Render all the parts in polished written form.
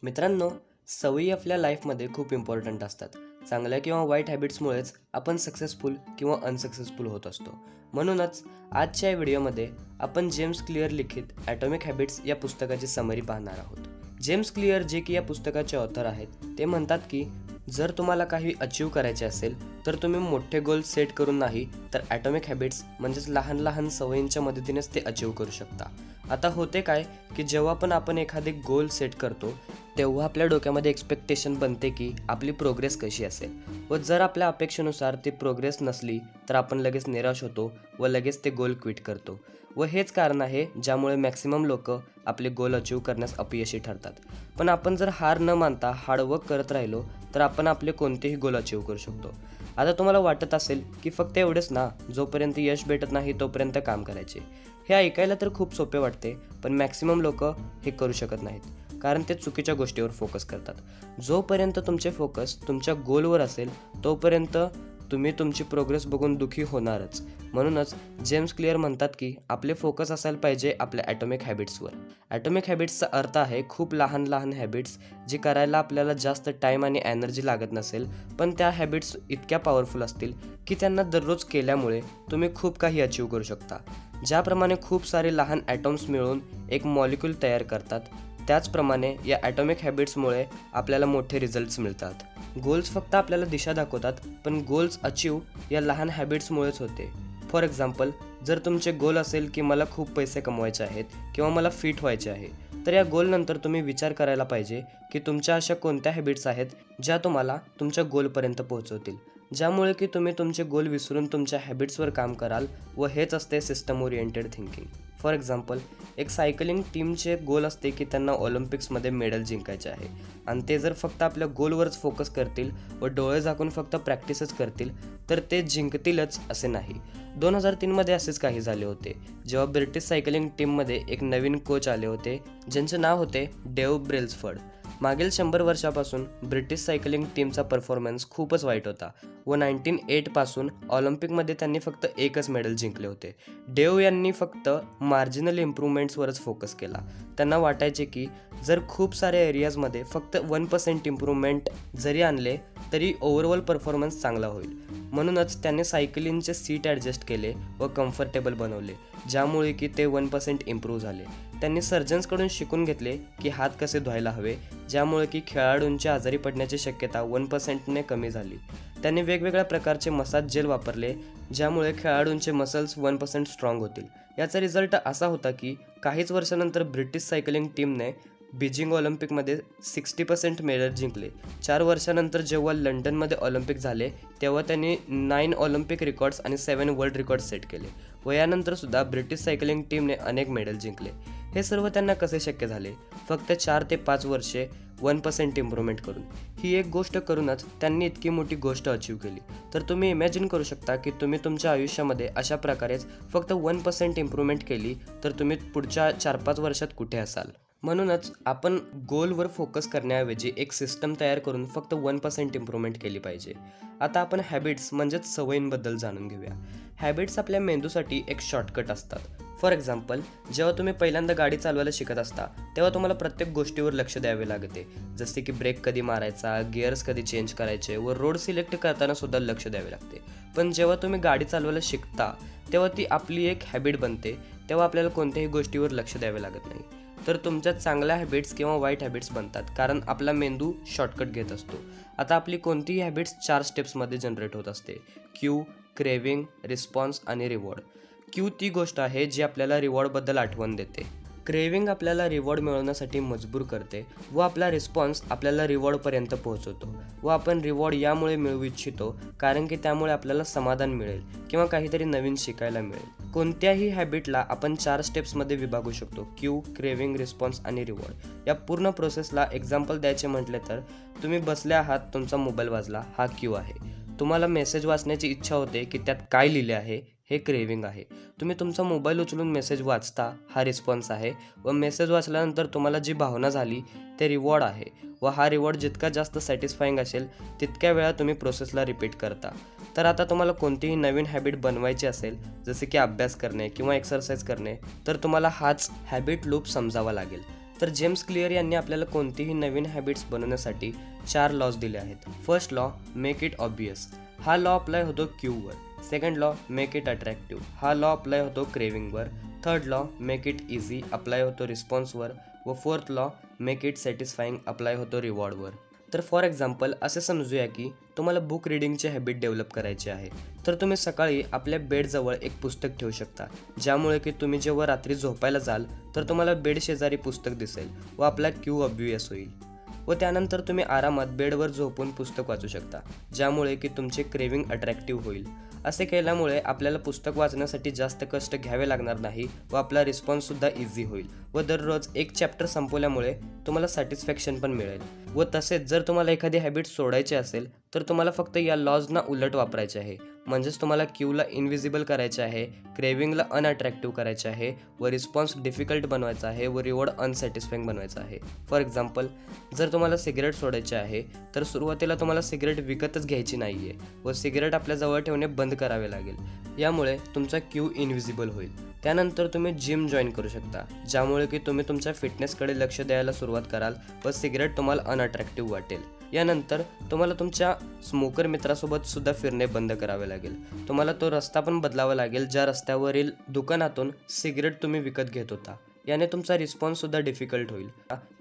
मित्रांनो, सवयी आपल्या लाईफमध्ये खूप इम्पॉर्टंट असतात. चांगल्या किंवा वाईट हॅबिट्समुळेच आपण सक्सेसफुल किंवा अनसक्सेसफुल होत असतो. म्हणूनच आजच्या या व्हिडिओमध्ये आपण जेम्स क्लिअर लिखित ॲटॉमिक हॅबिट्स या पुस्तकाची समरी पाहणार आहोत. जेम्स क्लिअर जे की या पुस्तकाचे ऑथर आहेत, ते म्हणतात की जर तुम्हाला काही अचीव करायचे असेल तर तुम्ही मोठे गोल सेट करून नाही तर ॲटॉमिक हॅबिट्स म्हणजेच लहान लहान सवयींच्या मदतीनेच ते अचीव करू शकता. आता होते काय की जेव्हा पण आपण एखादे गोल सेट करतो तेव्हा आपल्या डोक्यामध्ये एक्सपेक्टेशन बनते की आपली प्रोग्रेस कशी असेल, व जर आपल्या अपेक्षेनुसार ती प्रोग्रेस नसली तर आपण लगेच निराश होतो व लगेच ते गोल क्विट करतो. व हेच कारण आहे ज्यामुळे मॅक्सिमम लोक आपले गोल अचीव करण्यास अपयशी ठरतात. पण आपण जर हार न मानता हार्डवर्क करत राहिलो तर आपण आपले कोणतेही गोल अचीव करू शकतो. आता तुम्हाला वाटत असेल की फक्त एवढेच ना, जोपर्यंत यश भेटत नाही तोपर्यंत काम करायचे. हे ऐकायला तर खूप सोपे वाटते, पण मॅक्सिमम लोक हे करू शकत नाहीत कारण ते चुकीच्या गोष्टीवर फोकस करतात. जोपर्यंत तुमचे फोकस तुमच्या गोलवर असेल तोपर्यंत तुम्ही तुमची प्रोग्रेस बघून दुःखी होणारच. म्हणूनच जेम्स क्लिअर म्हणतात की आपले फोकस असायला पाहिजे आपल्या ॲटॉमिक हॅबिट्सवर. ॲटॉमिक हॅबिट्सचा अर्थ आहे खूप लहान लहान हॅबिट्स जी करायला आपल्याला जास्त टाईम आणि एनर्जी लागत नसेल, पण त्या हॅबिट्स इतक्या पॉवरफुल असतील की त्यांना दररोज केल्यामुळे तुम्ही खूप काही अचीव करू शकता. ज्याप्रमाणे खूप सारे लहान ॲटॉम्स मिळून एक मॉलिक्यूल तयार करतात, त्याचप्रमाणे या ॲटॉमिक हॅबिट्समुळे आपल्याला मोठे रिझल्ट्स मिळतात. गोल्स फक्त आपल्याला दिशा दाखवतात, पण गोल्स अचीव या लहान हॅबिट्समुळेच होते. फॉर एक्झाम्पल, जर तुमचे गोल असेल की मला खूप पैसे कमवायचे आहेत किंवा मला फिट व्हायचे आहे, तर या गोलनंतर तुम्ही विचार करायला पाहिजे की तुमच्या अशा कोणत्या हॅबिट्स आहेत ज्या तुम्हाला तुमच्या गोलपर्यंत पोहोचवतील, ज्यामुळे की तुम्ही तुमचे गोल विसरून तुमच्या हॅबिट्सवर काम कराल. व हेच असते system oriented thinking. For example, एक सायकलिंग टीमचे गोल असते की त्यांना ऑलिम्पिक्समध्ये मेडल जिंकायचे आहे, आणि ते जर फक्त आपल्या गोलवरच फोकस करतील व डोळे झाकून फक्त प्रॅक्टिसच करतील तर ते जिंकतीलच असे नाही. 2003मध्ये असेच काही झाले होते, जेव्हा ब्रिटिश सायकलिंग टीममध्ये एक नवीन कोच आले होते ज्यांचे नाव होते डेव्ह ब्रेल्सफर्ड. मागील 100 वर्षापासून ब्रिटिश सायकलिंग टीमचा परफॉर्मन्स खूपच वाईट होता व 1908 पासून ऑलिम्पिकमध्ये त्यांनी फक्त एकच मेडल जिंकले होते. डेव्ह यांनी फक्त मार्जिनल इम्प्रूव्हमेंट्सवरच फोकस केला. त्यांना वाटायचे की जर खूप साऱ्या एरियाजमध्ये फक्त 1% इम्प्रूव्हमेंट जरी आणले तरी ओव्हरऑल परफॉर्मन्स चांगला होईल. म्हणूनच त्यांनी सायकलिंगचे सीट ॲडजस्ट केले व कम्फर्टेबल बनवले, ज्यामुळे की ते 1% इम्प्रूव्ह झाले. त्यांनी सर्जन्सकडून शिकून घेतले की हात कसे धुवायला हवे, ज्यामुळे की खेळाडूंची आजारी पडण्याची शक्यता 1%ने कमी झाली. त्यांनी वेगवेगळ्या प्रकारचे मसाज जेल वापरले, ज्यामुळे खेळाडूंचे मसल्स 1% स्ट्रॉंग होतील. याचा रिझल्ट असा होता की काहीच वर्षानंतर ब्रिटिश सायकलिंग टीमने बीजिंग ऑलिम्पिकमध्ये 60% मेडल जिंकले. 4 वर्षानंतर जेव्हा लंडनमध्ये ऑलिम्पिक झाले तेव्हा त्यांनी 9 ऑलिम्पिक रेकॉर्ड्स आणि 7 वर्ल्ड रेकॉर्ड्स सेट केले. व यानंतरसुद्धा ब्रिटिश सायकलिंग टीमने अनेक मेडल जिंकले. हे सर्व त्यांना कसे शक्य झाले? फक्त 4 ते 5 वर्षे 1% इम्प्रूव्हमेंट करून. ही एक गोष्ट करूनच त्यांनी इतकी मोठी गोष्ट अचीव केली. तर तुम्ही इमॅजिन करू शकता की तुम्ही तुमच्या आयुष्यामध्ये अशा प्रकारेच फक्त 1% इम्प्रूव्हमेंट केली तर तुम्ही पुढच्या 4-5 वर्षात कुठे असाल. म्हणूनच आपण गोलवर फोकस करण्याऐवजी एक सिस्टम तयार करून फक्त 1% इम्प्रूव्हमेंट केली पाहिजे. आता आपण हॅबिट्स म्हणजेच सवयींबद्दल जाणून घेऊया. हॅबिट्स आपल्या मेंदूसाठी एक शॉर्टकट असतात. फॉर एक्झाम्पल, जेव्हा तुम्ही पहिल्यांदा गाडी चालवायला शिकत असता तेव्हा तुम्हाला प्रत्येक गोष्टीवर लक्ष द्यावे लागते, जसे की ब्रेक कधी मारायचा, गिअर्स कधी चेंज करायचे व रोड सिलेक्ट करताना सुद्धा लक्ष द्यावे लागते. पण जेव्हा तुम्ही गाडी चालवायला शिकता तेव्हा ती आपली एक हॅबिट बनते, तेव्हा आपल्याला कोणत्याही गोष्टीवर लक्ष द्यावे लागत नाही. तर तुमच्या चांगल्या हॅबिट्स किंवा वाईट हॅबिट्स बनतात कारण आपला मेंदू शॉर्टकट घेत असतो. आता आपली कोणतीही हॅबिट्स 4 स्टेप्समध्ये जनरेट होत असते: क्यू, क्रेविंग, रिस्पॉन्स आणि रिवॉर्ड. क्यू ती गोष्ट आहे जी आपल्याला रिवॉर्डबद्दल आठवण देते. क्रेविंग आपल्याला रिवॉर्ड मिळवण्यासाठी मजबूर करते व आपला रिस्पॉन्स आपल्याला रिवॉर्डपर्यंत पोहोचवतो. व आपण रिवॉर्ड यामुळे मिळवू इच्छितो कारण की त्यामुळे आपल्याला समाधान मिळेल किंवा काहीतरी नवीन शिकायला मिळेल. कोणत्याही हॅबिटला आपण 4 स्टेप्समध्ये विभागू शकतो: क्यू, क्रेविंग, रिस्पॉन्स आणि रिवॉर्ड. या पूर्ण प्रोसेसला एक्झाम्पल द्यायचे म्हटले तर तुम्ही बसले आहात, तुमचा मोबाईल वाजला, हा क्यू आहे. तुम्हाला मेसेज वाचण्याची इच्छा होते की त्यात काय लिहिले आहे, हे क्रेविंग आहे. तुम्ही तुमचा मोबाईल उचलून मेसेज वाचता, हा रिस्पॉन्स आहे. व मेसेज वाचल्यानंतर तुम्हाला जी भावना झाली ते रिवॉर्ड आहे. व हा रिवॉर्ड जितका जास्त सॅटिस्फाईंग असेल तितक्या वेळा तुम्ही प्रोसेसला रिपीट करता. तर आता तुम्हाला कोणतीही नवीन हॅबिट बनवायची असेल, जसे की अभ्यास करणे किंवा एक्सरसाइज करणे, तर तुम्हाला हाच हॅबिट लूप समजावा लागेल. तर जेम्स क्लिअर यांनी आपल्याला कोणतीही नवीन हॅबिट्स बनवण्यासाठी 4 लॉज दिले आहेत. First law, make it obvious. हा लॉ अप्लाय होतो क्यूवर. Second law, make it attractive. हा लॉ अप्लाय होतो क्रेविंगवर. Third law, make it easy, apply होतो रिस्पॉन्सवर. व fourth law, make it satisfying, apply होतो रिवॉर्डवर. तर फॉर एक्झाम्पल असे समजूया की तुम्हाला बुक रिडिंगची हॅबिट डेव्हलप करायची आहे. तर तुम्ही सकाळी आपल्या बेडजवळ एक पुस्तक ठेवू शकता, ज्यामुळे की तुम्ही जेव्हा रात्री झोपायला जाल तर तुम्हाला बेड शेजारी पुस्तक दिसेल व आपला क्यू ऑब्वियस होईल. व त्यानंतर तुम्ही आरामात बेडवर झोपून पुस्तक वाचू शकता, ज्यामुळे की तुमचे क्रेविंग अट्रॅक्टिव्ह होईल. असे केल्यामुळे आपल्याला पुस्तक वाचण्यासाठी जास्त कष्ट घ्यावे लागणार नाही व आपला रिस्पॉन्ससुद्धा इझी होईल. व दररोज एक चॅप्टर संपवल्यामुळे तुम्हाला सॅटिस्फॅक्शन पण मिळेल. व तसेच जर तुम्हाला एखादी हॅबिट सोडायची असेल तर तुम्हाला फक्त या लॉजना उलट वापरायचे आहे. म्हणजेच तुम्हाला क्यूला इनविजिबल करायचे आहे, क्रेविंगला अनअट्रॅक्टिव्ह करायचे आहे व रिस्पॉन्स डिफिकल्ट बनवायचा आहे व रिवॉर्ड अनसॅटिस्फाईंग बनवायचा आहे. फॉर एक्झाम्पल, जर तुम्हाला सिगरेट सोडायचे आहे तर सुरुवातीला तुम्हाला सिगरेट विकतच घ्यायची नाही आहे व सिगरेट आपल्या जवळ ठेवणे बंद करावे लागेल. यामुळे तुमचा क्यू इनविजिबल होईल. त्यानंतर तुम्ही जिम जॉईन करू शकता, ज्यामुळे की तुम्ही तुमच्या फिटनेसकडे लक्ष द्यायला सुरुवात कराल व सिगरेट तुम्हाला अनअट्रॅक्टिव्ह वाटेल. यानंतर तुम्हाला तुमच्या स्मोकर मित्रासोबत सुद्धा फिरणे बंद करावे लागेल. तुम्हाला तो रस्ता पण बदलावा लागेल ज्या रस्त्यावरील दुकानातून सिगरेट तुम्ही विकत घेत होता. याने तुमचा रिस्पॉन्ससुद्धा डिफिकल्ट होईल.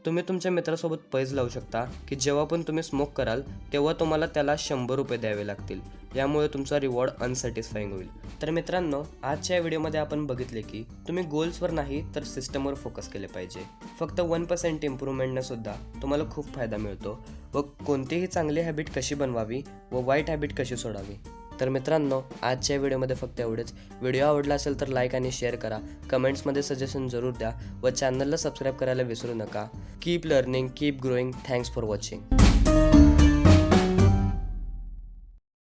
तुम्ही तुमच्या मित्रासोबत पैज लावू शकता की जेव्हा पण तुम्ही स्मोक कराल तेव्हा तुम्हाला त्याला 100 रुपये द्यावे लागतील. यामुळे तुमचा रिवॉर्ड अनसॅटिस्फाईंग होईल. तर मित्रांनो, आजच्या व्हिडिओमध्ये आपण बघितले की तुम्ही गोल्सवर नाही तर सिस्टमवर फोकस केले पाहिजे. फक्त 1% इम्प्रूव्हमेंटने सुद्धा तुम्हाला खूप फायदा मिळतो व कोणतीही चांगली हॅबिट कशी बनवावी व वाईट हॅबिट कशी सोडावी. तर मित्रांनो, आजच्या व्हिडिओमध्ये फक्त एवढेच. व्हिडिओ आवडला असेल तर लाईक आणि शेअर करा, कमेंट्समध्ये सजेशन जरूर द्या व चॅनलला सबस्क्राईब करायला विसरू नका. Keep learning, keep growing. Thanks for watching.